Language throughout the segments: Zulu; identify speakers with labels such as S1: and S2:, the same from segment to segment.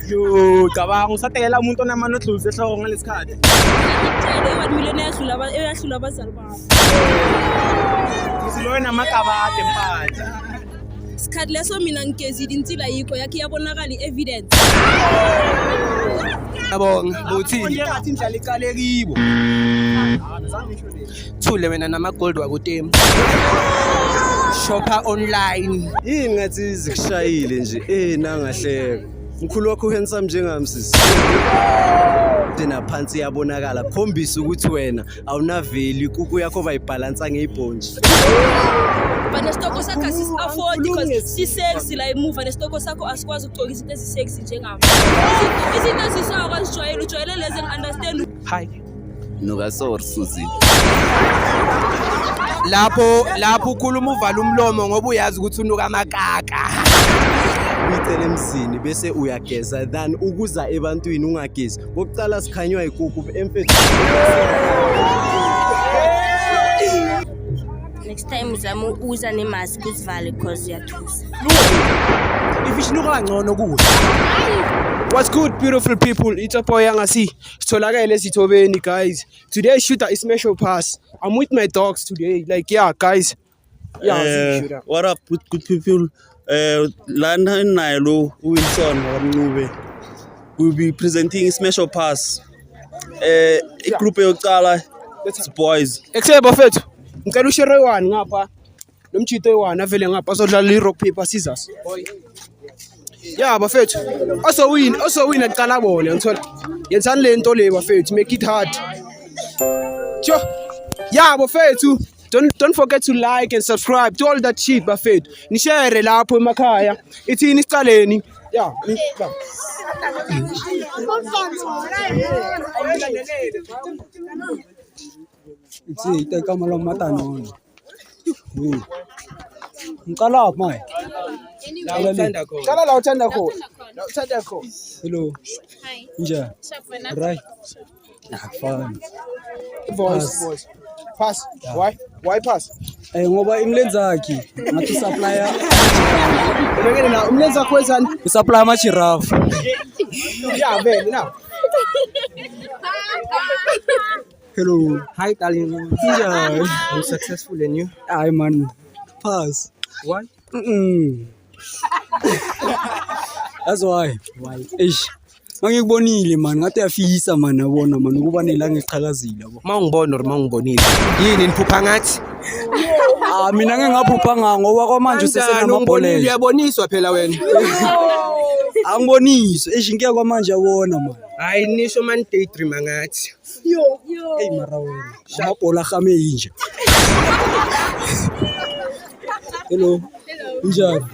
S1: Yo, cabanga usatekela umuntu onamano odlulise ehloko ngalesikhathi.
S2: Eyahlula abazali babo.
S1: Isilowe namakabade mpatha.
S2: Isikhathi leso mina ngigezile insila yikho yakhe yabonakala i-evidence.
S3: Yabonga, uthini?
S1: Njengathi indlala iqale kibo.
S3: Thule wena nama-gold wakutemu. Shopper online.
S4: Yini ngathi zikushayile nje nangahleka. Mkhulu wakho handsome njengami sisi. Tena phansi yabonakala khombisa ukuthi wena awunaveli kuku yakho bayibhalansa ngeibhonji.
S2: Nesitoko sakho asi-afford because si-sexy la emuva nesitoko sakho asikwazi ukugcoka izinto ezi-sexy njengami. Izinto ezisakwazi ujwayele ujwayele lezi ngi-understand.
S3: Hi.
S4: Nokasor Susi.
S3: Lapho ukhuluma uvala umlomo ngoba uyazi ukuthi unuka amakaka.
S4: Uyicela emzini bese uyageza than ukuza ebantwini ungagezi. Kokucala sikhanywa ikuku emfethu.
S5: Next time uzama uza nemask uzivale because yathusa.
S3: Ifishinuka kangcono kuwe. What's good, beautiful people? It's a boy Yangasi. Sitholakele Sithobeni, guys. Today's shooter is Special Pass. I'm with my dogs today. Like, yeah, guys. Yeah,
S6: what up, good people? Lana Nailo Wilson Mncube will be presenting Special Pass. Group yokuqala, it's boys.
S3: Except bafethu. Ngicela ushare one ngapha. Nomchito one avele ngapha sodlala rock paper scissors. Yeah, bafethu. Also win aqala bona ngithola. Yenzani lento le bafethu, make it hard. Sure. Yeah, bafethu. Don't forget to like and subscribe to all that shit bafethu. Nishare lapho emakhaya. Ithini isicaleni. Yeah.
S7: Itse teka mala matano. Ngicala manje.
S3: Cala la uthanda khona.
S7: Hello.
S5: Hi.
S7: Nja. Right. Fine.
S3: Voice. Pass.
S7: Yeah.
S3: Why pass?
S7: Ngoba imlenzi yakhe ngathi supplier.
S3: Ubekele na umlenzi wakho wenzani?
S7: Usupply ama giraffe.
S3: Yeah, vele na.
S7: Hello.
S3: Hi, darling.
S7: Nja.
S3: I'm successful and you?
S7: Ay man. Pass.
S3: Why?
S7: That's why. Eish. Mangikubonile man, ngathi yafisa man yabona man ukuba nelanga eqhalazile yabo.
S3: Mawungibona or mawungibonile. Yini niphupha ngathi?
S7: Mina ngingaphupha ngoba kwamanje usesenamabholelo.
S3: Uyaboniswa phela wena.
S7: Angiboniso, ngiya kwamanje yabona man.
S3: Hayi nisho man daydream ngathi.
S7: Hey mara wena. Amabhola khame yinje. Hello. Njani?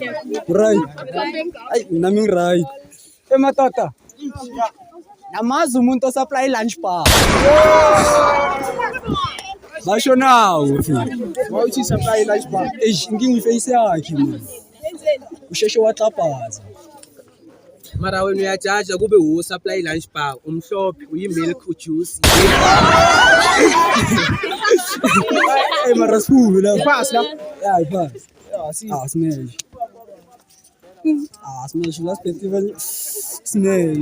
S7: Right. Ay, nami right. Matata. Namazi umuntu osupply lunch bar. Basho nawo mfana.
S3: Why uthi supply lunch bar?
S7: Inkinga iface yakhe man. Usheshe waxaphaza.
S3: Mara wena uyajaja kube wo supply lunch bar, umhlophe, uyimilk juice.
S7: Hey mara siphumi la.
S3: Pass la.
S7: Yeah, pass.
S3: Yeah, see.
S7: Smash. Smash last festival. Smash.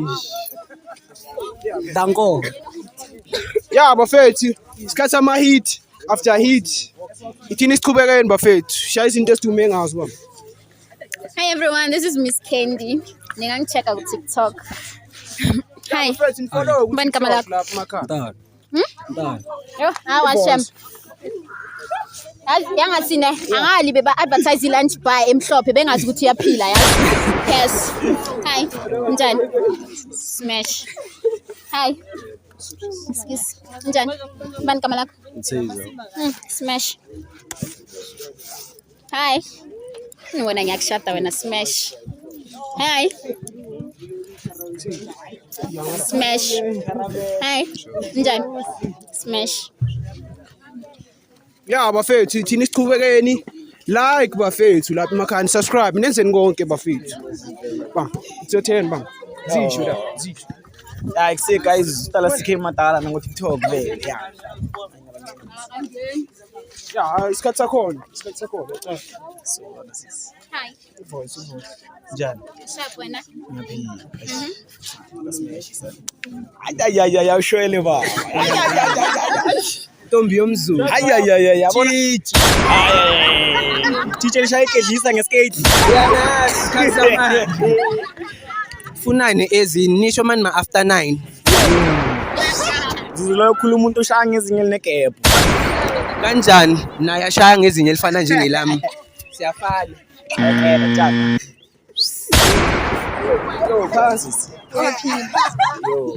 S7: Danko.
S3: Yeah, bafethu. Isikhathi ama hit after hit. Ithini siqhubekeni bafethu. Shaya izinto esidume ngazo baba.
S5: Hi everyone, this is Miss Candy. Ningangicheck out TikTok. Hi. Mbani kama lakho?
S7: Dad. Dad.
S5: Yo, washem. Yangasine angali beba advertise lunch bar emhlophe bengazi ukuthi uyaphila yazi. Yes. Hi. Njani? Smash. Hi. Excuse. Njani? Mbani kama lakho? Smash. Hi. Wena ngiyakushada wena Smash. Hi. Smash. Hi. Njani? Smash.
S3: Yeah, bafethu ithini siqhubekeni. Like bafethu lapha emakhaya, subscribe nenzeni konke bafethu. Bang, it's your turn bang. Zisho la, zisho.
S1: Yeah, say guys, tala sikhe matala na TikTok vele. Yeah.
S3: Yeah, isikhathi sakhona.
S1: So what is this?
S5: Hi.
S1: Njani?
S5: Sharp wena.
S1: Ayayayaya ushwele ba.
S3: Ntombi yomZulu.
S1: Ayayayaya yabona. Teacher lishaya ikedlisa ngeskate.
S3: Uyayazi isikhathi samanje. Funani ezini nisho manje ma after 9.
S1: Zizolo yokhuluma umuntu ushaya ngezinye elinegap.
S3: Kanjani? Naye ashaya ngezinye elifana njengelami. Siyafana.
S1: Okay, njani? Yo, phansi. Yo.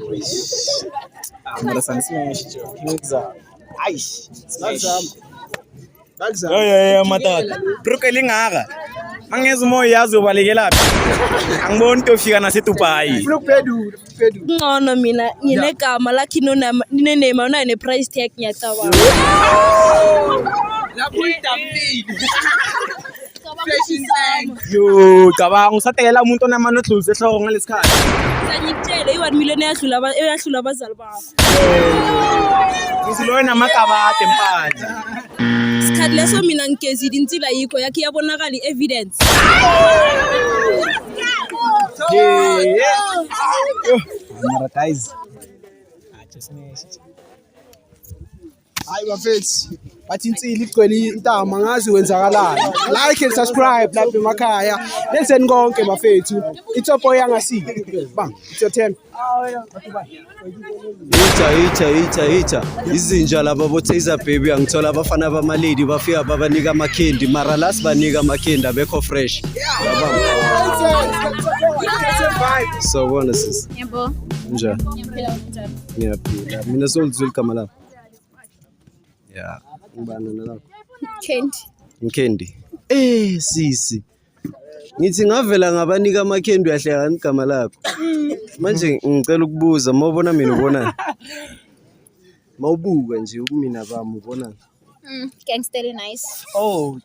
S1: Mara sana smash jo. Kiza. Aish. Smash. Yo matata. Bruke lingaka. Mangeza umoya yazi ubalekelaphi. Angiboni into ofika naseDubai.
S3: Pedu.
S2: Ngcono mina nginegama lakhe ninename unayo ne-price tag ngiyacabanga.
S1: Yo, cabanga usatekela umuntu onamano odlulise ehloko ngalesikhathi.
S2: Sanyitshele i-1 million eyahlula abazali bakho.
S1: Uziloye namakabade empande.
S2: Isikhathi leso mina ngigezile insila yikho yakhe yabonakala i-evidence.
S1: Mara guys.
S3: Hayi bafethu. Bathi insili igcwele intama ngazi wenzakalani. Like and subscribe lapha emakhaya. Lenzeni konke bafethu. Ithopo yangasiphi. Bang, it's your turn.
S4: Hitha izinja laba boTaser baby angithola abafana abamalady bafika babanika amakhendi mara la sibanika amakhendi abekho fresh so bona sis
S5: Yebo.
S4: njani ngiyaphila mina solizwe igama lakho ya ngibana nalapho Mkendi sisi ngithi ngavela ngabanika amakhendi uyahleka igama lakho manje ngicela ukubuza mawubona mina ubona mawubuka nje ukumina bami ubona
S5: Gangster nice.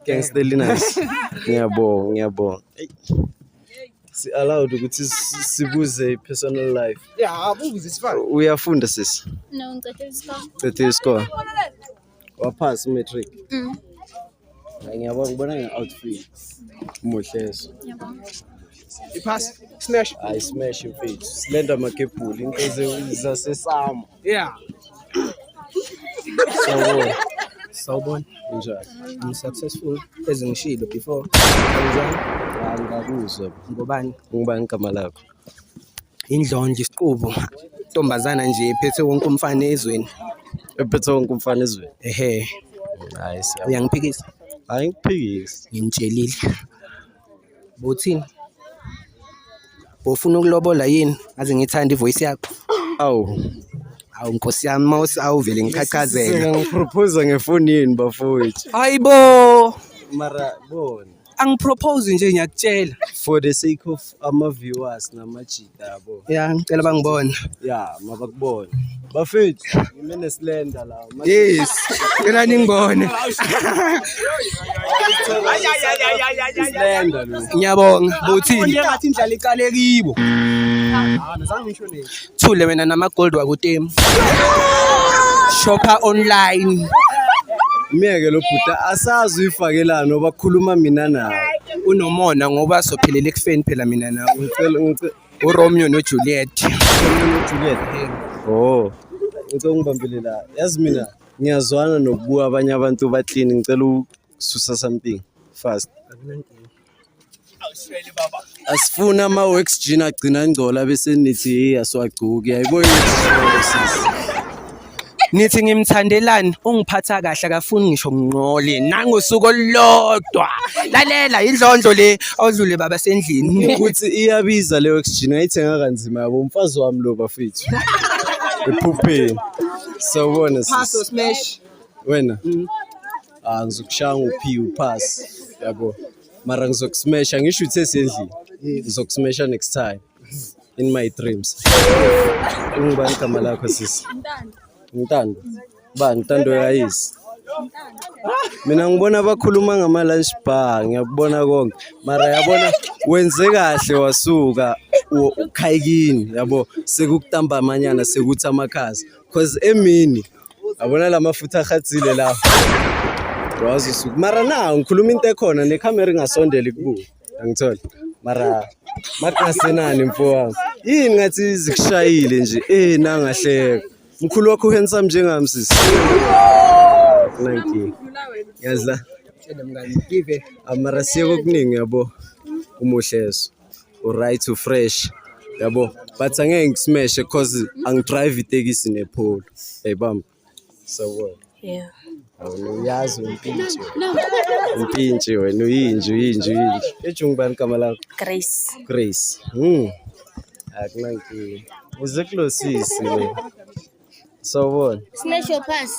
S4: Gangster nice ngiyabonga si allowed ukuthi sibuze personal life
S3: abuze sifana
S4: uyafunda sisi
S5: No, ngicela isikole.
S4: cethe score wapass matric ngiyabonga ngibona nge-outfit muhleso
S3: ipass smash
S4: I smash your face slender makepuli into zasesama
S3: sawubona
S4: njani
S3: I'm successful ezingishilo before
S4: angakuzwa
S3: ngobani
S4: ngibani igama lakho
S3: indlondlo isiqubu intombazana nje ephethe wonke umfana ezweni
S4: ephethe wonke umfana ezweni
S3: ehe
S4: nice
S3: uyangiphikisa
S4: ayingiphikisi
S3: ngimtshelile bothini bofuna ukulobola yini aze ngithanda ivoice yakho
S4: awu
S3: nkosi yami mouse awuvele ngiqhaqhazela
S4: ngipropose ngefoni yini bafowethu
S3: hayibo
S4: mara bona
S3: angipropose nje ngiyakutshela
S4: for the sake of ama viewers namajita yabo
S3: ngicela bangibona
S4: mabakubona bafethu ngimene slender la
S3: yes ngicela ningibone
S4: slender lo
S3: ngiyabonga bothini ngathi indlala iqale kibo thule wena nama-gold wakutemu shopper online
S4: miyeke lo bhuta asazi uyifakelana noba kukhuluma mina nawe
S3: unomona ngoba sophelele ekufeni phela mina nawe uRomeo noJuliet
S4: ngicela ungibambele la yazi mina ngiyazwana nokubuka abanye abantu baklini ngicela ukususa something fast asifuna ama-oxygen agcina ngcola bese nithi hey asiwagcuki yayibona
S3: nithi ngimthandelani ungiphatha kahle akafuni ngisho ngqole nangosuku olodwa lalela indlondlo le awudlule baba sendlini
S4: ukuthi iyabiza le oxygen ngayithenga kanzima yabo umfazi wami lo bafethu ephupheni sawubona
S3: pass smash
S4: wena ngizokushaya nguphi upass yabo mara ngizokusmasha ngisho uthe sendlini ngizokusmasha next time in my dreams ungibani igama lakho sisi Ntando ba Ntando yayisi mina ngibona bakhuluma ngama-lunch bar ngiyakubona konke mara yabona wenze kahle wasuka ukhayikini yabo sekukutamba amanyana sekuthi amakhazi because emini yabona lamafutha akhathile la wazi usuku mara na ngikhuluma into ekhona necamera ingasondeli kubuka angithola mara makungasenani mfowami yini ngathi zikushayile nje nangahleka mkhulu wakho handsome njengami sisi nanki yazla amara siye kokuningi yabo umuhleso right to fresh yabo but angeke ngismash because angidrive itekisi nepolo bam so
S2: Yeah.
S4: awuyazi impintshi wena uyinje ejungubani igama lakho Grace akunankinga uzekulosisi le sawubona
S5: Smash your pass.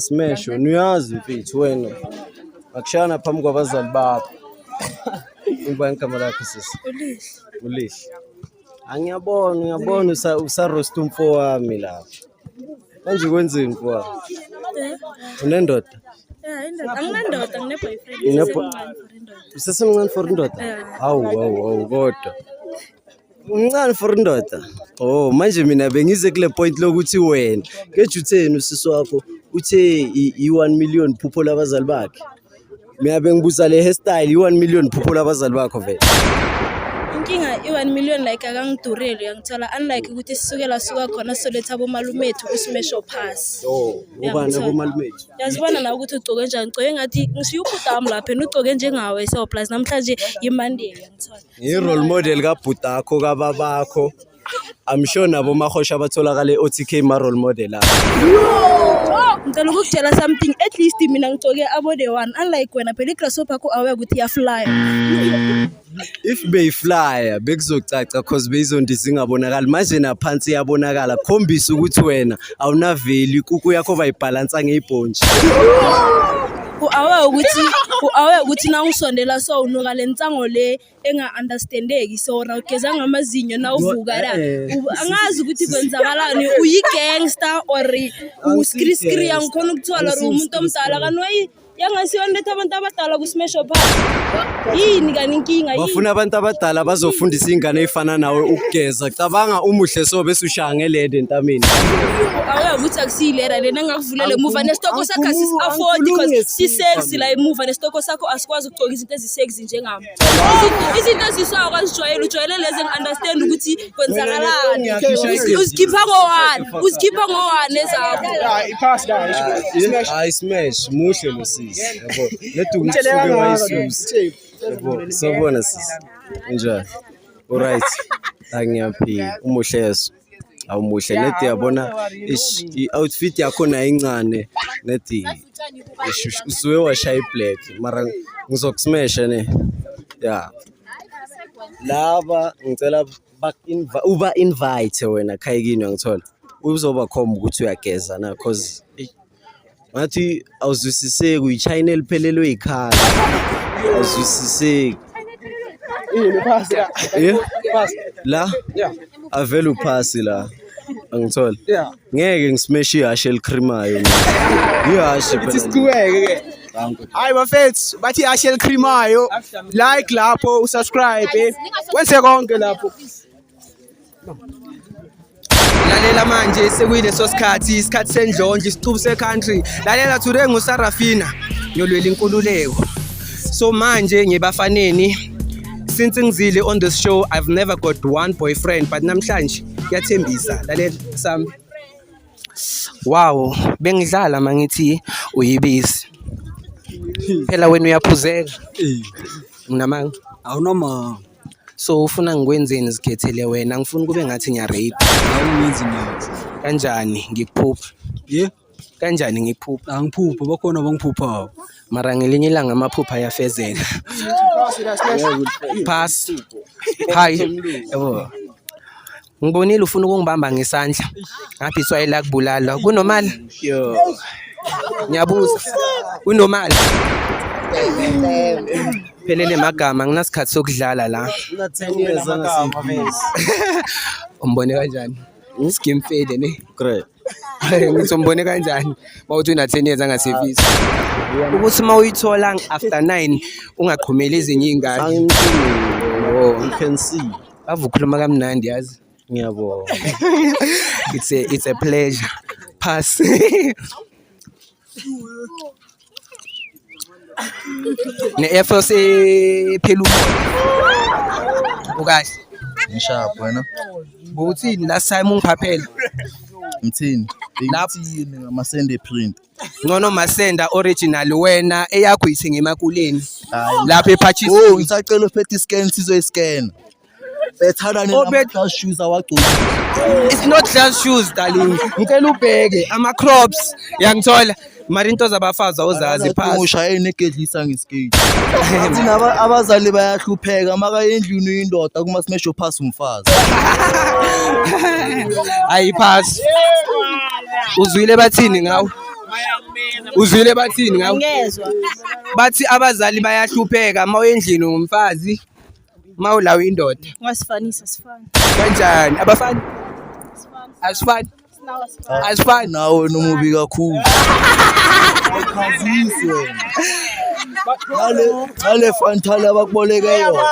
S4: smash wena uyazi mfethu wena akushana phambi kwabazali bakho ungubani igama lakho sisi Ulihle ngiyabona usaroast umfo wami lapha manje kwenzeni mfowami unendoda
S2: Anginandoda ngine-boyfriend.
S4: usesemncane for indoda hawu kodwa umncane for indoda manje mina bengize kule point lokuthi wena ngeje utheni usisi wakho uthe i-1 million phupho labazali bakhe mina bengibuza le hairstyle i-1 million phupho labazali bakho vele
S2: Inkinga i-1 million like akangidureli uyangithola unlike ukuthi sisukela suka khona soletha abomalumethu uSmash your pass.
S4: ubani abomalumethu
S2: Yazibona na ukuthi ugcoke njani ugcoke ngathi ngishiya ubhutami lapha ugcoke njengawe so plus namhlanje iMonday uyangithola.
S4: i-role model kabhutakho kababakho I'm sure nabo mahosha abatholakala e-OTK ma-role model
S2: Ngicela ukukutshela something at least mina ngigcoke abo the one unlike wena phela i-grasshopper yakho aware ukuthi iyafly.
S4: if beyiflyer bekuzocaca cause beyizondiza ingabonakali manje naphansi iyabonakala khombisa ukuthi wena awunaveli kuku yakho bayibhalansa ngeyibhontshi
S2: Uawe ukuthi na ungisondela so unuka lentsango le enga-understandeki so ugeza ngamazinyo na uvuka la angazi ukuthi kwenzakalani uyi-gangster or uskri yangikhona ukuthola or umuntu omdala kanti yangasiyo nletha abantu abadala kuSmash your pass yini kani inkinga yini
S4: bafuna abantu abadala bazofundisa ingane ezifana nawe ukugeza cabanga umuhle so bese ushaya ngelede entameni
S2: ukuthi akusiyilera lena engakuvulele emuva nesitoko sakho asi-afford because si-sexy la emuva nesitoko sakho asikwazi ukugcoka izinto ezisexy njengami izinto ezisakwazi ujwayele lezi engi-understand ukuthi kwenzakalani uzikhipha ngo-one ezakho
S4: hayi smash muhle lo sisi yabo lethu ngisuke wayisusi yabo sabona sisi njani alright angiyaphila umuhleso awumuhle nedi yabona i-outfit yakho na incane nedi usuwe washaya black mara ngizokusmasha ne ya laba ngicela uba invite wena khayikini ngithola uzoba khoma ukuthi uyageza na cause ngathi awuzwisiseki uyi-China eliphelelwe ikhala awuzwisiseki la avele uphasi la angithola ngeke ngismash ihashe elikhrimayo ihashe
S3: isiqhubeke hayi bafethu bathi ihashe elikhrimayo like lapho usubscribe wenze konke lapho lalela manje sekuyileso isikhathi sendlonje isicubu secountry lalela today nguSarafina ngiyolwela inkululeko so manje ngibafaneni since ngizile on this show I've never got one boyfriend but namhlanje kuyathembisa lalela sami wow bengidlala mangithi uyibisi phela wena uyaphuzeka nginamanga
S7: awunoma
S3: so ufuna ngikwenzeni zikhethele wena ngifuna kube ngathi ngiya-rape
S7: awungenzi nyathi
S3: kanjani ngikuphupha kanjani ngikuphupha
S7: angiphupha bakhona bangiphuphayo
S3: mara ngelinye ilanga amaphupha ayafezeka pass hayi yabo ngibonile ufuna ukungibamba ngesandla ngaphi iswayela kubulala kunomali ngiyabuza kunomali phelele magama nginasikhathi sokudlala la umbone kanjani skim fade ne
S4: great
S3: ngithi umbone kanjani mawuthi una 10 years angasevisi ukuthi mawuyithola after 9 ungaqhumeli ezinye izingane
S4: you can see
S3: avukhuluma kamnandi yazi
S4: ngiyabona
S3: it's a pleasure pass ne-Air Force ephela umoya. Ukahle.
S8: Ngishapho wena.
S3: Bowuthini last time ungiphaphela?
S8: Ngithini? Ngithini ngamasende print.
S3: Ngono masenda original wena eyakho yithenga emakuleni. Lapha ePurchase.
S8: Oh, ngisacela uphethe iscan sizoyiscan. Bethana ne shoes awagcoka.
S3: It's not just shoes darling. Ngicela ubheke ama crops yangithola. Mari into zabafazi awuzazi phasi.
S8: Ushaye negedlisa ngeskate. Thina abazali bayahlupheka maka endlini uyindoda kuma smash pass umfazi.
S3: Ayiphasi. Uzwile bathini ngawo? Uzwile bathini ngawo?
S2: Ngezwe.
S3: Bathi abazali bayahlupheka mawendlini ngumfazi. Mawulawo indoda.
S2: Ngasifanisa sifana.
S3: Kanjani? Abafani? Asifani. Asifani
S8: nawe nomubi kakhulu. Ngale fantala bakuboleke yona.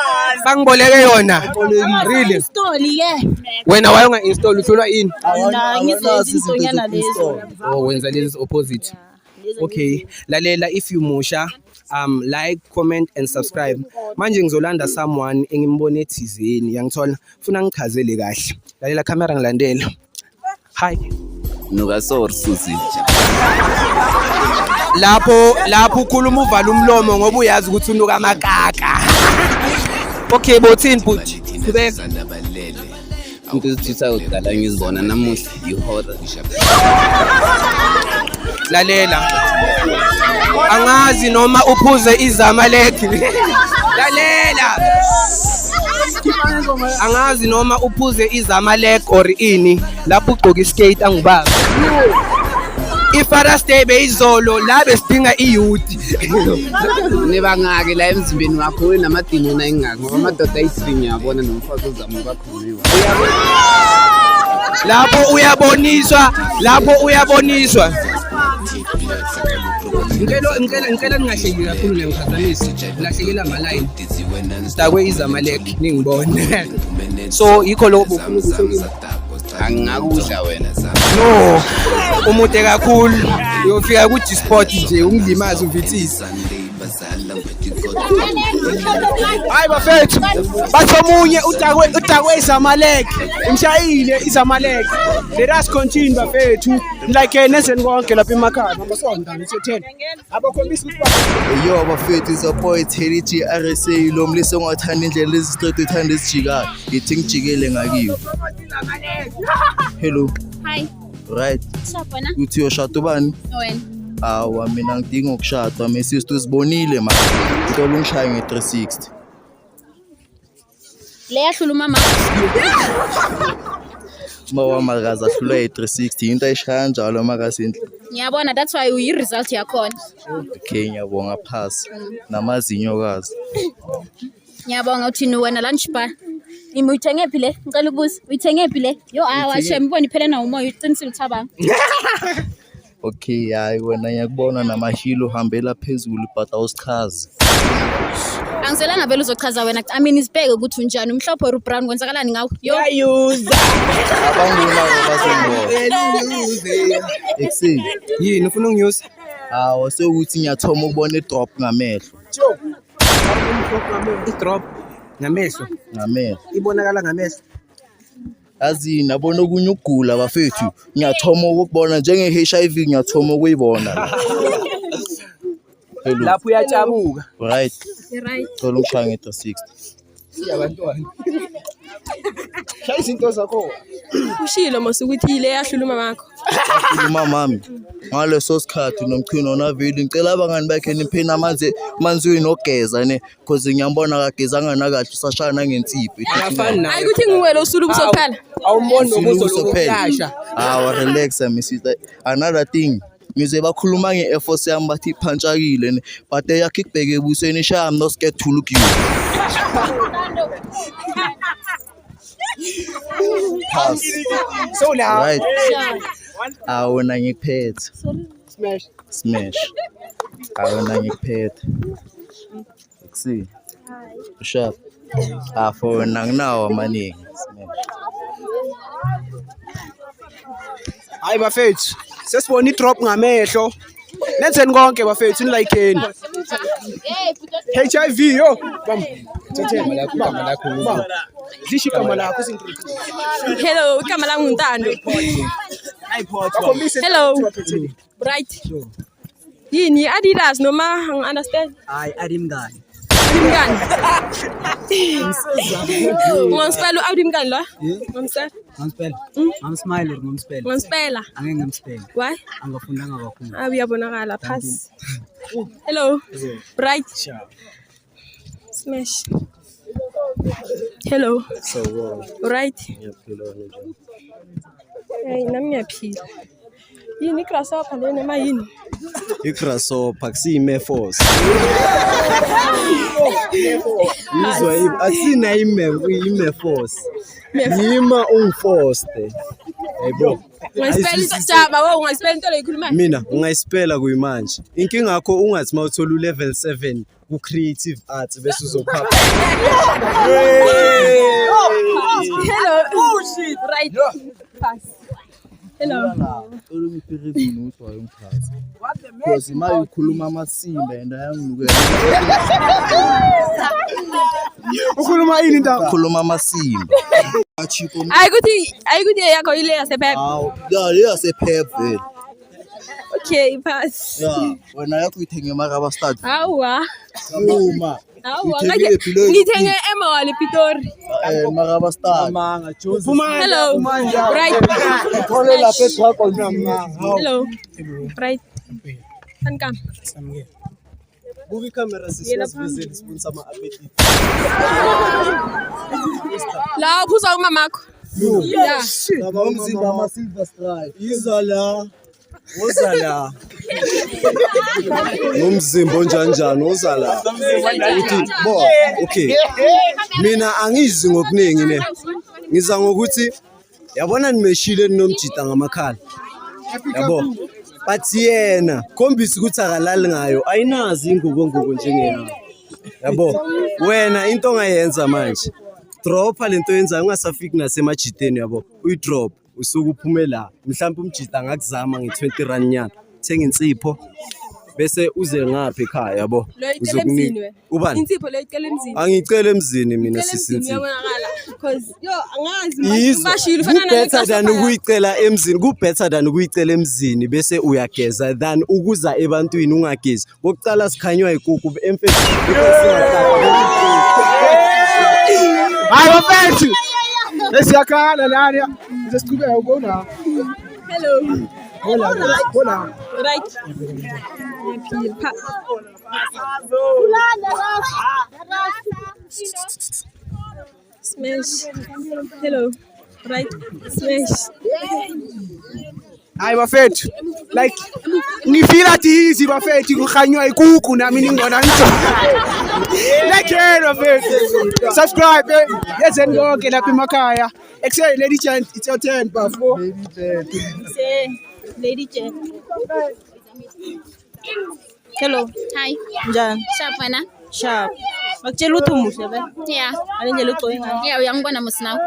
S3: Bangiboleke yona. Really?
S2: Story ke.
S3: Wena wayonga install uhlolwa ini?
S2: Ngizenza intonyana lezo.
S3: Oh, wenza lezi opposite. Okay, lalela if you musha like, comment and subscribe. Manje ngizolanda someone engimbone ethizeni yangithola ufuna ngichazele kahle. Lalela camera ngilandela. Hi.
S4: Nokasor Susi.
S3: Lapho ukhuluma uvala umlomo ngoba uyazi ukuthi unuka amakaka. Okay, bothini but kubeka
S4: Into ezithitha udala ngizibona namuhla ihora.
S3: Lalela. Angazi noma uphuze izamaleki. Lalela. Angazi noma uphuze izamaleki or ini lapho ugqoka iskate angibazi. Ifara stay bezolo la besidinga iyouth.
S9: Nebangake la emzimbeni wakho unamadinona engaka ngoba amadoda ayisiringi yabona nomfazi ozama bakhulunywa.
S3: Lapho uyaboniswa. Ngicela ningahleki kakhulu ngiphazamisi. Lahlekela ama-line. Sidakwe izamaleki ningibone. So yikho lokho ufuna ukuthi
S9: Angakudla wena sa.
S3: no umude kakhulu uyofika ku G-Sport nje ungilimaza uvithisa. Hayi bafethu bathomunye udakwe izamaleki imshayile izamaleki. Let us continue bafethu like nezeni konke lapha emakhaya nabasonda nithe 10 abakhombisa ukuthi
S8: Yo bafethu is a boy Terry RSA lo mlise ongathanda indlela lezi straight uthanda esijikayo. Ngithi ngijikele ngakiyo. Hello.
S5: Hi.
S8: Right.
S5: Sabona.
S8: Uthi yoshado bani?
S5: Wena.
S8: Awa mina ngidinga ukushadwa mesisister sibonile manje. Ngicela ungishaye nge360.
S5: Le yahlula mama.
S8: Mawa magaza hlula i360 into ayishaya njalo makasindle.
S5: Ngiyabona that's why uyi result yakhona.
S8: Okay ngiyabonga pass. Namazinyo kazi.
S5: Ngiyabonga uthini wena lunch bar. Uyithenge phi le? Ngicela ukubuza. Uyithenge phi le? Yo washe mbona iphela na umoya uqinisile uthabanga.
S8: Okay hayi wena ngiyakubona namahilo hambela phezulu but awusichazi.
S5: Angiselanga vele uzochaza wena. I mean isibheke ukuthi unjani umhlophe or brown kwenzakalani ngawo? Yo
S3: yayuza.
S8: Abangula basengibona. Exi.
S3: Yini ufuna ungiyusa?
S8: Hawo sekuthi ngiyathoma ukubona idrop ngamehlo.
S3: I-drop ngamehlo.
S8: Ngamehlo.
S3: Ibonakala ngamehlo.
S8: Azi nabona okunye ukugula bafethu ngiyathoma ukubona njenge HIV ngiyathoma ukuyibona. Hello.
S3: Lapho uyatshabuka.
S8: Right.
S5: right.
S8: Thola ungishaya nge360.
S3: Siyabantwana. Shaya izinto zakho.
S2: Ushilo masukuthi ile yahlula mamakho.
S8: Uma mami ngaleso sikhathi nomchino naveli ngicela abangani bakhe niphena amanzi uyinogeza ne because ngiyambona kagezanga nakahle usashana ngensipho.
S3: Akafani naye.
S2: Hayi kuthi nguwela usulu kusophala.
S3: Awumboni nokuzophela.
S8: Relax my sister. Another thing ngize bakhuluma ngeAir Force yami bathi iphantsakile ne but yakhe ikubheke ebusweni shaya I'm not scared to look you. Pass.
S3: So now
S8: Right. Awona ngikuphethe. Smash. Awona ngikuphethe. Uksi. Sharp. For nginawo amaningi. Smash.
S3: hayi bafethu sesibona i-drop ngamehlo Nenzeni konke bafethu nilikeni. HIV yo. Bam. Zishi igama lakho singiqede.
S2: Hello, igama lami uNtando. Hello. Right. Yini Adidas noma understand?
S7: Hayi adimngani.
S2: Adimngani. Ngonspell uAdimngani lo? Ngomsel.
S7: Ngomspell. Ngomsmile ngomspell.
S2: Ngomspell.
S7: Angeke ngomspell.
S2: Why?
S7: Angafundanga kakhulu.
S2: Uyabonakala pass. Hello. Bright. Smash. Hello.
S4: So
S2: Right.
S4: ngiyaphila nje.
S2: Hey, nami ngiyaphila. Yini grasshopper lena mayini?
S4: Igrasshopper kusime force. Izwa akusina ime force. Yima ungiforce. Hayibo.
S2: Ungaspell jaba wo ungaspell into leyikhuluma.
S4: Mina ungayispela kuyimanje. Inkinga yakho ungathi mawuthola level 7 ku creative arts bese uzophapha.
S2: Hello. Oh shit. Right. Pass. Hello.
S8: Because imali ukhuluma amasimba and ayangilukela.
S3: Ukhuluma yini ndaba?
S8: Ukhuluma amasimba.
S2: Ayikuthi yakho ile yasephepha.
S8: Aw, le yasepep vele.
S2: Okay, pass.
S8: Yeah, wena yakho uyithenge makaba start.
S2: Awa.
S8: Uma.
S2: Awa, ngithenge eMall Pitori.
S8: Makaba start.
S2: Hello. Right.
S8: Khole lapha ekhwakho
S2: Hello. Right. Sankam.
S4: Buki camera sisibizele sponsor ama appetite.
S2: La uphuza umamakho. Yeah.
S8: Umzimba ama silver strike.
S4: Izala. Wozala. Nomzimba onjanjani wozala. Uthi bo okay. Mina angizi ngokuningi ne. Ngiza ngokuthi yabona nimeshile ninomjita ngamakhala. Yabo. But yena khombisa ukuthi akalali ngayo ayinazi ingubo njengeyami. Yabo. Wena into ongayenza manje. Dropa lento yenza ungasafiki nasemajiteni yabo. Uyidrop usuku uphume la. Mhlawumbe umjita ngakuzama nge20 rand nyana. Thenga insipho bese uze ngapha ekhaya yabo.
S2: Uzokunika
S4: ubani?
S2: Insipho lo icela emzini.
S4: Angicela emzini mina sisinzi.
S2: Uyabonakala because yo angazi mashilo fana
S4: better than ukuyicela emzini. Ku better than ukuyicela emzini bese uyageza than ukuza ebantwini ungagezi. Bokucala sikhanywa ikuku emfethu.
S3: Hayi bafethu. Lesiyakhala lana. Ngizosiqhubeka ubona.
S2: Hello.
S3: Hola.
S2: Right. Smash. Hello. Right. Smash.
S3: Hayi bafethu. Like ngifila thizi bafethu kukhanywa ikuku nami ningona nje. Like bafethu. Subscribe. Yezeni konke lapha emakhaya. Excel Lady Chant, it's your turn bafo.
S2: Say Lady Jen. Hello.
S5: Hi.
S2: Njani?
S5: Sharp wena?
S2: Sharp. Bakutshela ukuthi umuhle be?
S5: Yeah.
S2: Alendlela ugcoke ngayo.
S5: Yeah, uyangibona musinawo.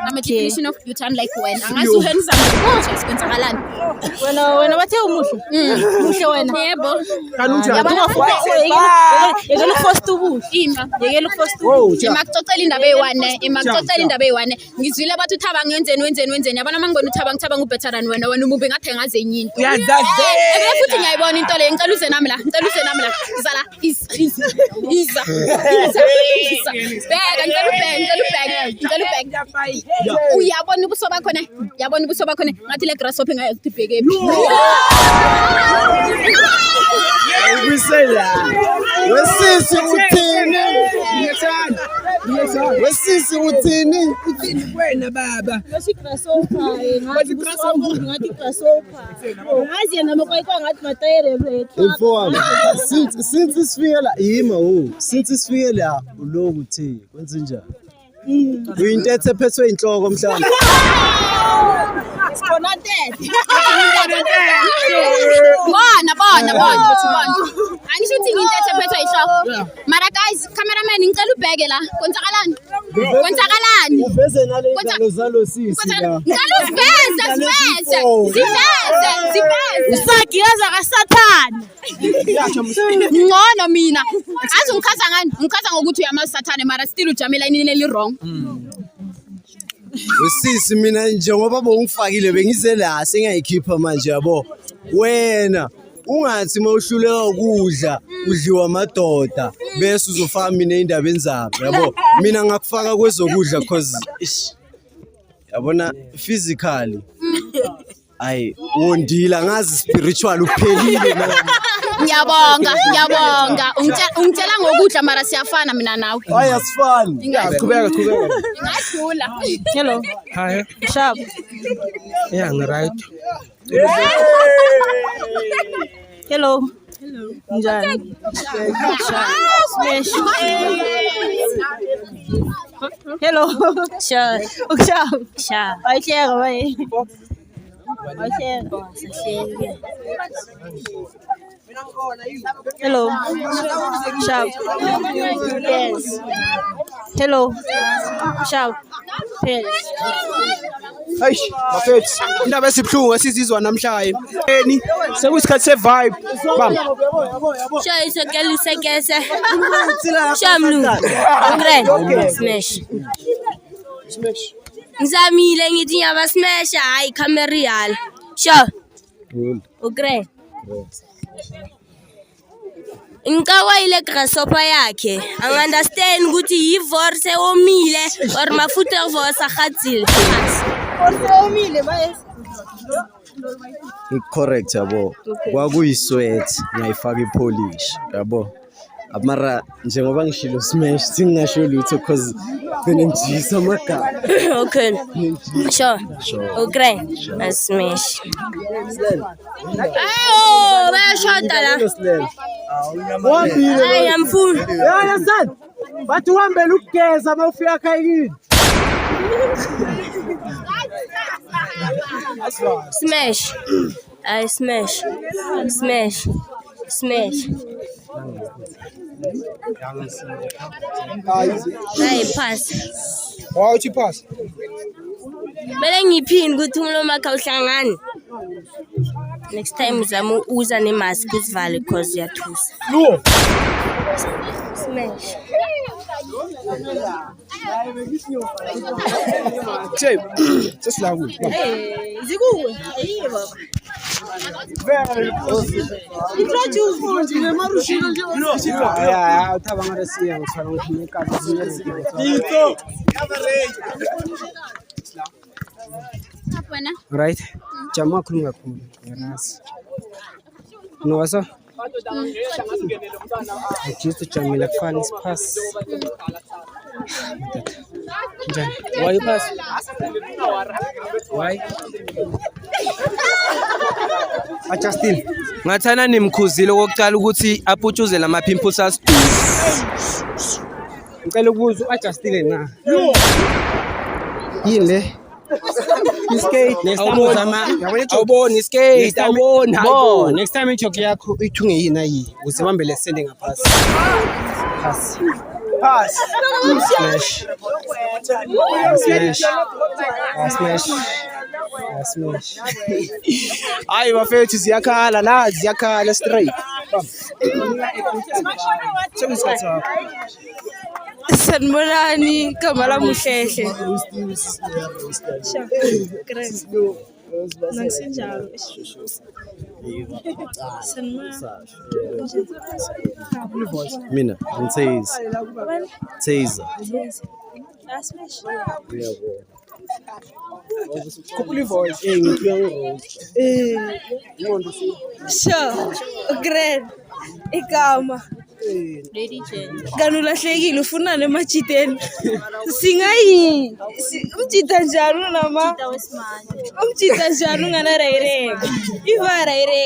S5: I'm a definition of beauty unlike wena. Angazi uhandsome ukuthi kwenzakalani.
S2: Wena bathe umuhle. Muhle wena.
S5: Yebo.
S2: Yabona yekela ukufosta ubuhle.
S5: Ima.
S2: Yekela ukufosta ubuhle.
S5: Imakucocela indaba eyi-1. Imakucocela indaba eyi-1. Ngizwile bathi uthaba wenzeni. Yabona mangibona uthaba better than wena umubi ngathi engaze enyini. Futhi ngiyayibona into le ngicela uze nami la. Izala. Iza. Bheka ngicela ubheka. Uyabona ubuso bakhona. Ngathi le grasshopper ngathi ibheke phi.
S4: Ubisela. Wesisi uthini? Wesisi uthini?
S3: Wena baba.
S2: Ngathi grasshopper. Ngazi yena mokwayikwa ngathi matayere bethu.
S4: Mfowami. Since sifike la yima since sifike la uloku uthi kwenze njani? Uyintethe ephethwe inhloko mhlawumbe.
S5: Bona. Angisho ukuthi ngintethe ephethwe inhloko. Mara guys, cameraman ngicela ubheke la. Kwenzakalani?
S4: Uveze nale ingalo zalo sisi la.
S5: Ngicela usiveze Asimese. Siveze.
S2: Usagiyaza kaSathane.
S5: Ngcono mina. Azi ngikhaza ngani? Ngikhaza ngokuthi uyamasathane mara still ujame elayinini eli wrong.
S4: Usisi mina njengoba bongifakile bengize la sengayikhipha manje yabo. Wena ungathi mawuhluleka ukudla udliwa amadoda bese uzofaka mina endabeni zabo yabo. Mina ngakufaka kwezokudla cause yabona physically ayi wondila ngazi spiritual uphelile noma.
S5: Ngiyabonga. Ungitshela ngokudla mara siyafana mina nawe.
S4: Hayi asifani.
S3: Qhubeka.
S5: Ngadlula.
S2: Hello.
S3: Hi.
S2: Sharp.
S3: Yeah, right.
S2: Hello. Njani? Smash. Hello. Sure. Sure. Ayihleka baye. Hello. Sharp. Yes. Hello. Sharp. Yes.
S3: Hayi, bafethu. Indaba esibhlungu esizizwa namhlanje. Sekuyisikhathi se-vibe. Bam.
S2: Sure, isekese. Shamlu. Okay. Smash. Ngizamile ngithi ngiyaba smash hayi camera. Sure. Okay. Inkawa ile grasshopper yakhe. Angunderstand ukuthi yivorse omile or mafuta vosa khatsile. Omile bayes.
S4: Correct yabo. Kwakuyisweat ngayifaka ipolish yabo. Amara njengoba ngishilo smash singasho lutho cause benengijisa amagama.
S2: Okay. Sure. Okay. Smash. Oh, bayashota la. Hayi amfuni.
S3: Yeah, son. Bathi uhambela ukugeza mawufika ekhayini.
S2: Smash. I smash. Hayi pass.
S3: Why uthi pass?
S2: Bele ngiphini ukuthi umlomo wakhe uhlangane. Next time uzama uza nemask usivale because uyathusa.
S3: No.
S2: Smash.
S3: Che, just la ku.
S2: Zikuwe. Hayi baba.
S3: Introduce manje marushilo nje. Yeah, uthaba ngaresiya ngithwala ngikunika
S4: Ito.
S5: Wena.
S3: Right? Jama khulunga kakhulu. Yazi. Nowaso? Just jamila kufana isipass. Njani? Why you pass? Why? Justin, ngathana nimkhuzile okokucala ukuthi aputshuzele ama pimples asidu. Ngicela ukubuza Justin na. Yini le? Iskate next time uzama. Awubona iskate awubona. Bo, next time ijoke yakho ithunge yini ayi. Uzibambele sende ngaphasi. Pass. Smash. Hayi bafethu ziyakhala straight.
S2: Sanibonani Kamala Muhlehla. Nangisenjalo.
S4: Mina Taser.
S3: Couple voice.
S2: Sure. Great. Igama. Kanulahlekile ufuna nemajiteni. Singayi. Umjita njalo nama. Umjita njalo ngana rayire. Ivara ire.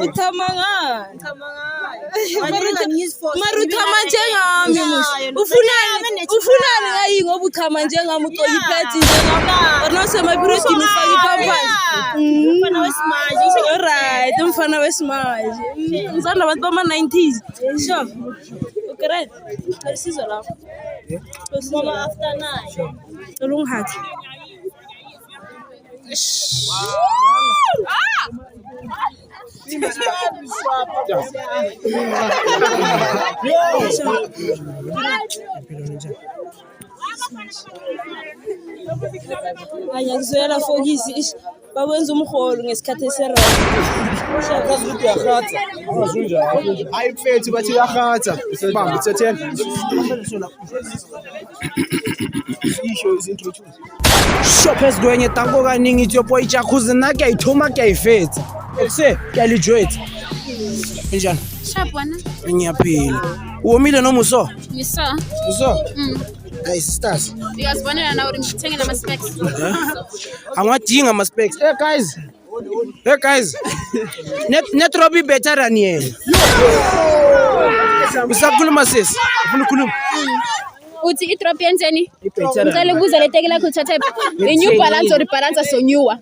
S2: Utamanga. Marutama njengami mush. Ufuna ngayi ngoba uthama njengami uqoyiphetse njengami. Bonose mabiroti nifaki pampasi. Umfana wesimaji. Alright, umfana wesimaji. Ngizanda abantu bama 90s. Sure. Okay. Alisizo lapho. Mama after 9. Olunghathi. Angiyakuzwela fokisi ish bakwenza umholo ngesikhathi esera.
S3: Hayi mfethu bathi uyakhatha. Bamba uthethe. Sho phezulu kwenye tango kaningi ithi yopo ijakhuzi na kuyayithoma kuyayifetha. Ekuse kuyalijwetha. Njani?
S5: Sharp wana.
S3: Ngiyaphila. Uwomile noma uso?
S5: Ngiso.
S3: Uso? Hey sisters.
S5: Uyazibonela na uri ngithenge nama specs.
S3: Angadinga ama specs. Hey guys. Net Robbie better than yena. Usakhuluma sisi. Ufuna ukukhuluma?
S5: Uthi i-drop yenzeni? Ngicela ukubuza le teki lakho uthathe i-new balance or balance sonyuwa.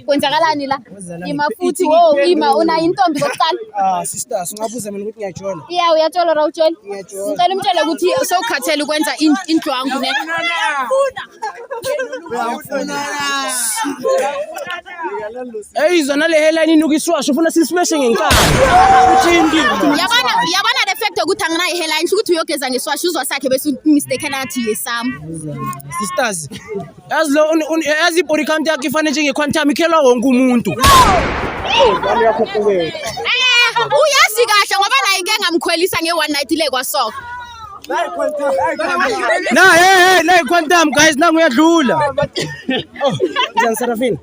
S5: Kwenzakalani la? Ima futhi ima una intombi kokuqala.
S3: Sisters, ungabuza mina ukuthi ngiyajola.
S5: Yeah, uyajola ra ujola. Ngicela umtshele ukuthi sowukhathele ukwenza indlwangu ne.
S3: Hey, zona le headline inukiswasho ufuna sisibeshe ngenkani.
S5: Yabona the fact ukuthi angina i-headline ukuthi uyogeza ngeswasho uzwa sakhe bese mistake nathi yesam.
S3: Sisters, yazi body count yakhe ifane njenge quantum ikhelwa wonke umuntu.
S5: Uyazi kahle ngoba naye ke ngamkhwelisa nge-one night le kwasoka.
S3: Na quantum guys nangu uyadlula. Njani Serafini?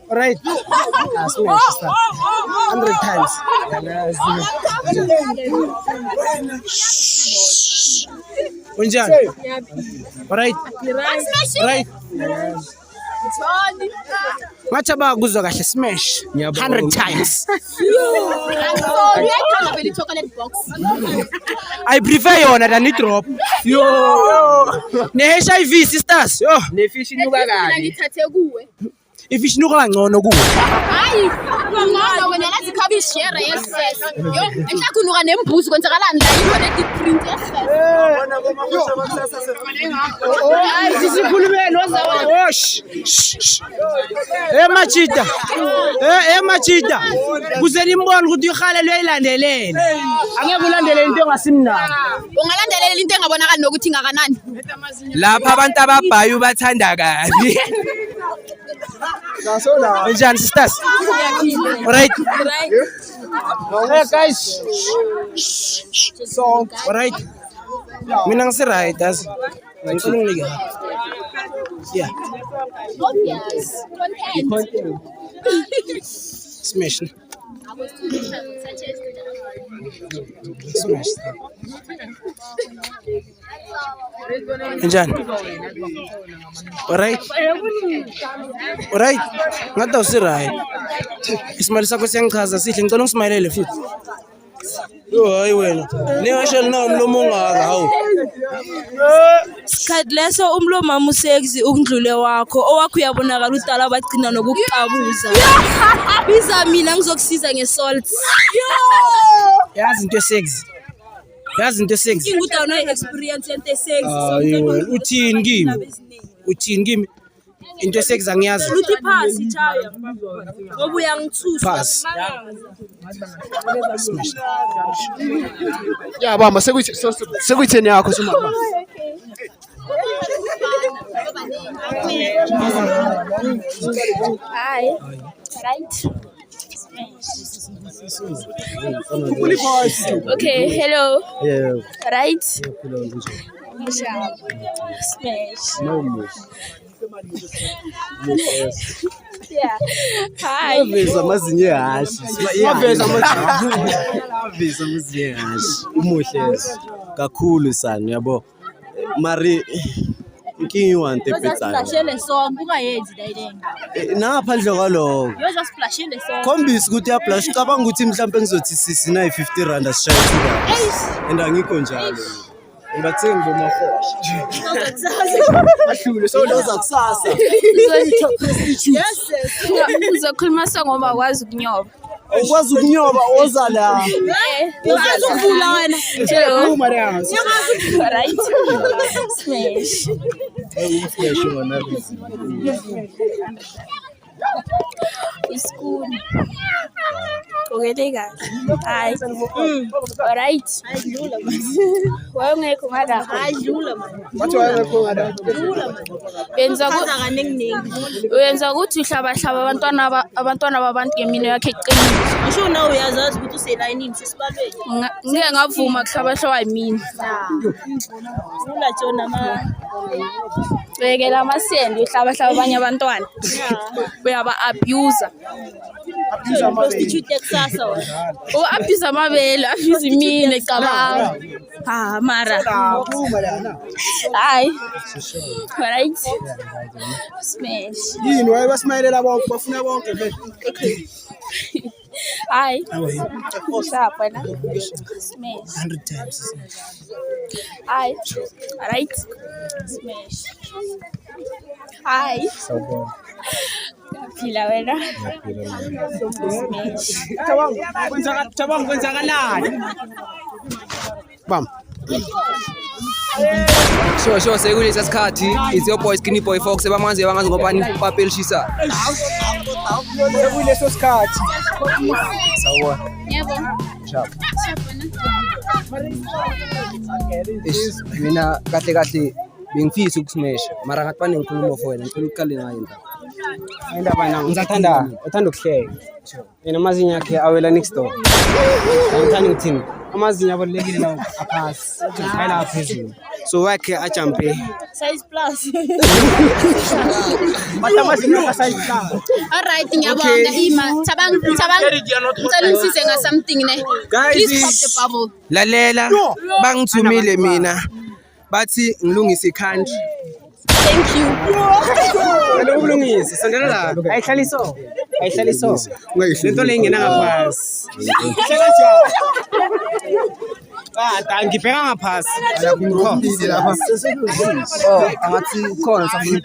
S3: Alright. Smash sister. 100 times. Unjani? Alright. Right. Ngathi abakuzwa kahle smash 100 times.
S5: Uyayithanda vele chocolate box.
S3: I prefer yona than i-drop. Ne-HIV sisters.
S9: Nefish inuka kabi.
S5: Ngithathe kuwe.
S3: Ifish inuka kangcono kuwe.
S5: Hayi, ngcono wena lazi khabi share yes. Yo, enhlakho unuka nembuzi kwenzakalani la yikho le print yes.
S3: Hayi sisikhulumeni wazawa. Machita. Kuze nimbone ukuthi uyihalele uyilandelele. Angeke ulandelele into engasimnandi.
S5: Ungalandelela into engabonakali nokuthi ingakanani.
S9: Lapha abantu ababhayu bathanda kabi.
S3: Njani sisters? Alright. Hey guys. So, alright. Mina ngisi-right as. Ngicela unginike. Yeah.
S5: Obvious. Content.
S3: Smash. Njani? Alright. Ngathi usi-right. Isimali sakho siyangichaza sihle ngicela ungismayilele futhi. Hayi wena. Ningasho na umlomo ongaka hawu.
S2: Sikhathi leso umlomo wami usexy ukundlule wakho owakho uyabonakala udala bagcina nokukuqabuza. Biza mina ngizokusiza ngesalt.
S3: Yazi into sexy.
S2: Inguda una experience yente sexy.
S3: Hayi wena uthini kimi? Into sexy angiyazi.
S2: Uthi pass ichaya. Ngoba uyangithusa.
S3: Pass. Ya bamba sekuyitheni yakho soma.
S2: Hi. Right. Okay, hello.
S4: Yeah.
S2: Right. Yeah. Hi.
S4: Aveza amazinyo ehashi. Aveza amazinyo ehashi. Umuhle kakhulu sana yabo. Mari inkingi wante petsana.
S2: Splashele song ungayenzi dayidenge.
S4: Naphandle kwaloko.
S2: Yoza splashele song.
S4: Khombisa ukuthi uyablush cabanga ukuthi mhlawumbe ngizothi sisina i50 asishaye kuba. And angikho njalo. Ngibathenga bomafosha. Ahlule so loza kusasa.
S2: Yes. Uzokhuluma song ngoba akwazi ukunyoba.
S4: Ukwazi ukunyoba oza la.
S2: Ukwazi ukuvula wena.
S3: Hello.
S2: Right. Smash.
S8: Smash unganaveli.
S2: Iskulu. Ugele kahle. Hayi. Alright. Ayidlula manje. Wayengekho ngada. Ayidlula manje.
S3: Bathi wayengekho ngada.
S2: Uyenza ukuthi uhlaba abantwana babantu ngemino yakhe eqinile.
S10: Ngisho nawe uyazazi ukuthi uselayinini sesibalweni.
S2: Ngeke ngavuma kuhlaba yimini.
S10: Ula Jona ma.
S2: Bekela amasende uhlaba abanye abantwana. Uyaba abuser.
S10: Prostitute kusasa wena.
S2: Abuse amabele, abuse imini ecabanga. Mara. Hayi. Alright. Smash.
S3: Yini wayebasimayelela bonke bafuna bonke vele.
S2: Hayi. Sharp wena. Smash.
S3: 100 times.
S2: Hayi. Alright. Smash. Hayi.
S3: Sawubona.
S2: Phila wena.
S3: Cabanga kwenzakalani? Bam.
S9: Sure sekulesa sikhathi it's your boy Skinny Boy Fox sebamanzi bangazi ngobani papelishisa.
S3: Sekuleso sikhathi. Sawubona.
S5: Yebo.
S3: Sharp.
S9: Mina kahle bengifisa ukusmash mara ngathi banengikhuluma for wena ngicela uqale ngayo indaba.
S3: Indaba nami uthanda ukuhleka. Yena amazinyo akhe awela next door. Ngithanda ukuthini? Amazinyo abalekile lawo aphasi. Ayila phezulu. So wakhe ajumpe.
S10: Size plus.
S3: Bathi amazinyo size plus.
S5: Alright, ngiyabonga Ima. Thabang. Ngicela ngisize nga something ne. Please pop the bubble.
S9: Lalela bangithumile mina bathi ngilungise country.
S5: Thank you.
S3: Lo kulungisa. Sondela la. Ayihlali so. Lento lengena ngaphansi. Ngibheka ngaphasi.
S9: Angathi khona safuna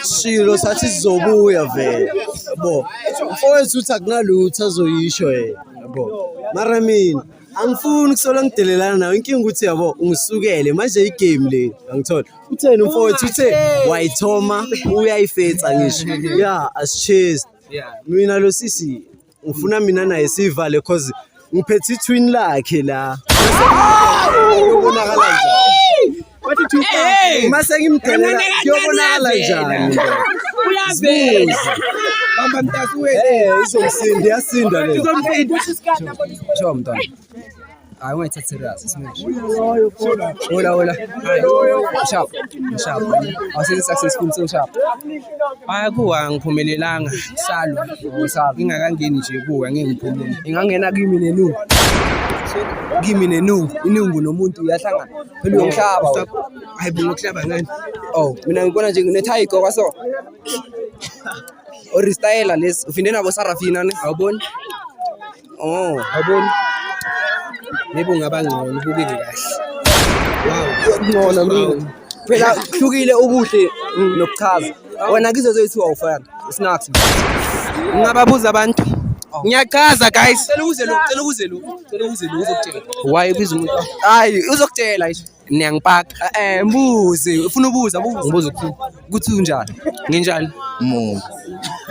S4: Shilo sathi sizobuya vele yabo mfowethu uthi akunalutho azoyisho yabo mara mina angifuni kusola ngidelelana nawe inkinga ukuthi yabo ungisukele manje igame le angithola utheni mfowethu uthe wayithoma uyayifetha ngisho ya asichase mina lo sisi ngifuna mina naye sivale cause ngiphethe twin lakhe la ubonakala njani wathi twin mase ngimdelela kuyobonakala njani uyabe bamba mntasi wena izomsinda yasinda le
S9: Sure mntwana. Hayi ungayithatha serious smash. Hola. Sharp. Awusenze successful so sharp. Kuwa ngiphumelelanga salwa. Ngingakangeni nje kuwa ngeke ngiphumule. Ingangena kimi nenu. Inungu nomuntu uyahlangana. Phela uyomhlaba. Hayi ngokuhlaba ngani? Oh, mina ngibona nje nginethayi igqoka so. Oristyle les ufinde nabo Sarafina ne awuboni? Oh, awuboni? Yebo ngabangcono ubukeke kahle. Wow, ngcono mina. Phela hlukile ubuhle nokuchaza. Wena kizo zethu awufana. Snacks. Ngingababuza abantu. Ngiyachaza guys. Cela ukuze lo uzokutshela. Why ubiza umuntu? Hayi, uzokutshela nje. Niyangipaka. Mbuze, ufuna ubuza. Ngibuza ukuthini? Kuthi unjani? Nginjani?
S8: Mo.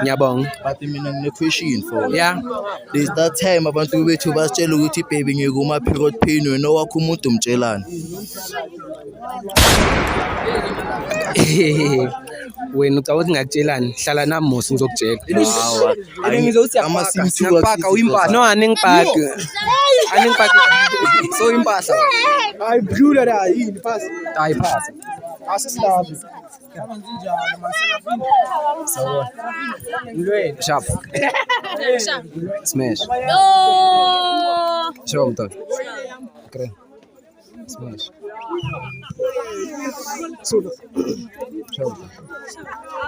S9: Ngiyabonga.
S8: But mina ngine question for.
S9: Yeah.
S8: There's that time abantu bethu basitshela ukuthi baby ngikuma period pain wena wakho umuntu umtshelana.
S9: Wena ucabanga ukuthi ngakutshelani hlala nami musi ngizokutshela.
S8: Hawa.
S9: Ngiyapaka uyimpahla. No aningipaki. So impahla.
S3: Hayi blue la yini pass.
S9: Hayi pass.
S3: Asislavi.
S9: So sharp. Smash. Show mntwana. Okay. Smash. Show.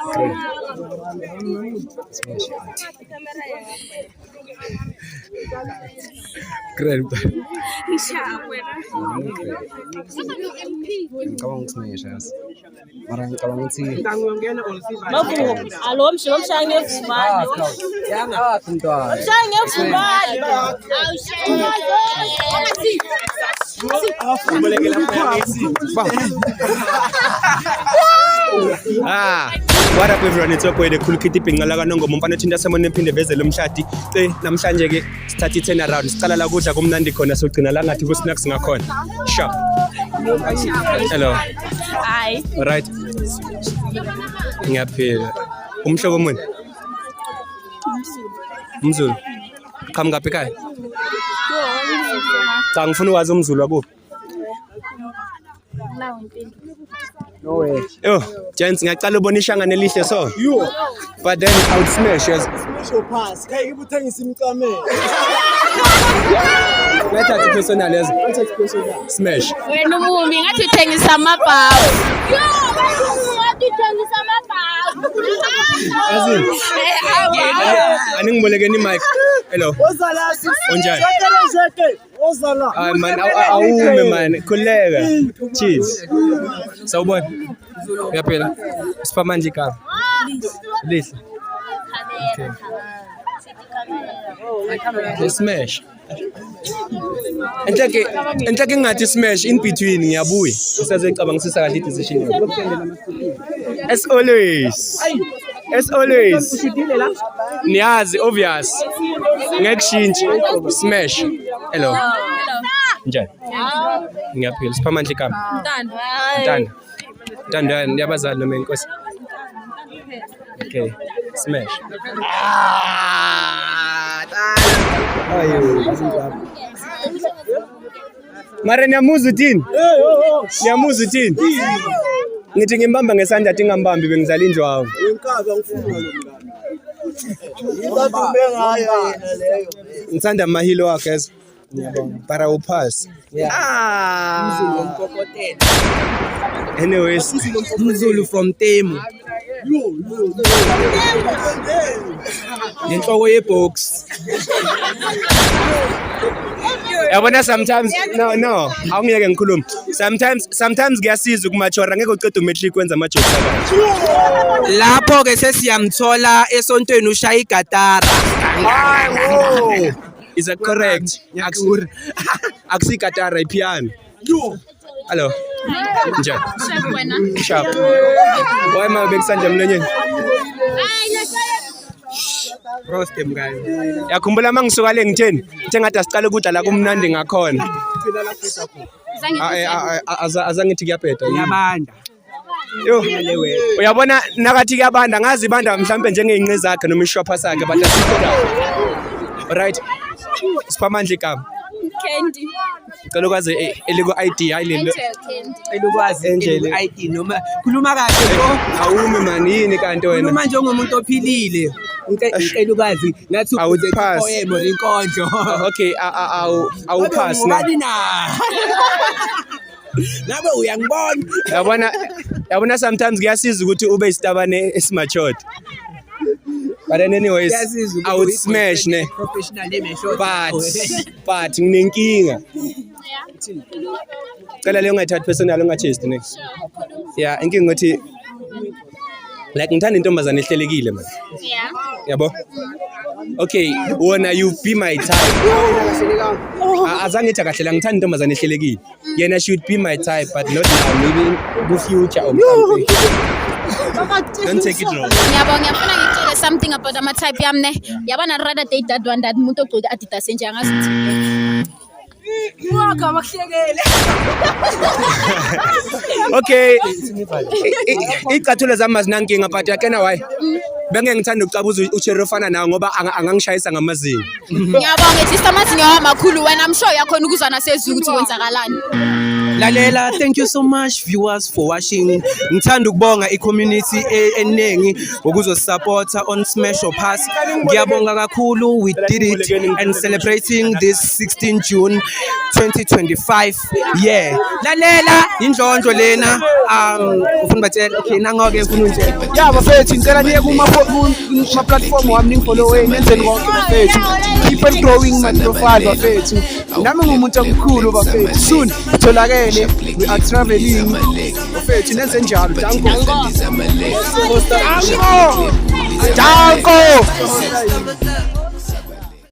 S9: Okay. Smash. Great. Ngicabanga ukuthi smash. Mara ngicabanga ukuthi
S10: Mavu, alo mshaya ngevumani.
S9: mntwana.
S10: Mshaya ngevumani.
S3: What up everyone, it's your boy the Cool Kitty Pingala kanongoma umfana othinta semone ephinde vezele umshadi. Namhlanje ke sithatha i-turn around. Siqala la kudla kumnandi khona sogcina la ngathi ku-snacks ngakhona. Sure. Hello.
S10: Hi.
S3: Alright. Ngiyaphila. Umhlobo muni? Umzulu. Qhamuka ekhaya? Cha ngifuna ukwazi umzulu wakuphi.
S9: No way.
S3: Yo, gents, ngiyacela ubona ishangane elihle so. But then I would smash as
S1: Special pass. Hey, ubuthengisa imicamelo.
S3: lethatha personal as smash.
S5: Wena umumi ngathi uthengisa amabhawu. Ngathi uthengisa amabhawu.
S3: Aningiboleke ni mic. Hello.
S1: Wozala sis.
S3: Unjani?
S1: Jeke. Wozala.
S3: Ay man, awume man. Khuleka. Cheers. Sawubona. Uyaphela. Sipa manje ka. Lihle. Okay. Smash. Enhleke ngathi smash in between ngiyabuya. Usazoyicabangisisa kahle decision. As always. Niyazi obvious. Ngekushintsha smash. Hello. Njani? Ngiyaphila. Sipa manje ka. Ntanda ndiyabazali noma inkosi. Okay. Smash. Mara niyamuza uthini? Niyamuza uthini? Ngithi ngimbamba ngesandla athi ngambambi bengizala indlwawo.
S1: Wenkaza ngifuna lo mngane. Ingadume ngayo yena leyo.
S3: Ngithanda amahilo wakhe as. Para upass.
S9: Mzulu umkokotela.
S3: Anyways,
S9: Mzulu from Temu. Inhloko yebox.
S3: yabona sometimes no awungiyeke ngikhuluma sometimes kuyasiza ukumachora ngeke uqede umetric kwenza ama-jokes akanje
S9: Lapho ke sesiyamthola esontweni ushaya igatara.
S3: is that correct akusigatara ipiano hello njani sharp why ma bekusanje emlonyeni
S9: Roste mngani.
S3: yakhumbula mangisuka le ngitheni ngathi asiqale ukudla la kumnandi ngakhona azangithi kuyaphetha
S9: Yabanda.
S3: yo uyabona nakathi kuyabanda ngazi ibanda mhlambe njengeyinqe zakhe noma ishopha sakhe but asikho la right siphamandle igama
S5: Candy.
S3: cela ukwazi eliku ID hayi lelo
S9: Elukwazi ID noma khuluma kahle lo.
S3: awume mani yini kanti wena
S9: Khuluma njengomuntu ophilile. Ngicela ukwazi ngathi
S3: Awupass.
S9: poem or inkondlo.
S3: okay awupass na
S9: Ngani na? Ngabe uyangibona?
S3: yabona sometimes kuyasiza ukuthi ube isitabane esimatured but then anyways I would smash ne
S9: Professional name short.
S3: but nginenkinga cela leyo ngayithatha personal ungachest next yeah inkinga ukuthi like ngithanda intombazane ehlelekile man
S5: Yeah.
S3: yabo okay wona you be my type azangithi kahle la ngithanda intombazane ehlelekile yena should be my type but not now maybe the future or something don't take it wrong
S5: Ngiyabonga ngiyafuna ngitshele something about ama type yami ne. Yabona rather date that one that umuntu ogcoke Adidas enje angasithi.
S2: Waka bakuhlekele.
S3: okay icathulo zami mazinankinga but yakena why benge ngithanda ukucabuza uCherry ofana nawe ngoba angangishayisa ngamazinyo
S5: Ngiyabonga ethi samazinyo amakhulu wena I'm sure yakhona ukuzwa nasezulu ukuthi kwenzakalani.
S9: Lalela, thank you so much viewers for watching. Ngithanda ukubonga i-community enengi ukuzosupporta on Smash or Pass. Ngiyabonga kakhulu, we did it and celebrating this 16 June 2025. Yeah. Lalela, indlondlo lena. Ufuna batshela okay nangoke ufuna nje.
S3: ya bafethu ngicela niye kuma platform wami ningifollowe nenzeni konke bafethu keep on growing my profile bafethu nami ngumuntu omkhulu bafethu soon itholakele we are traveling bafethu nenze njalo danko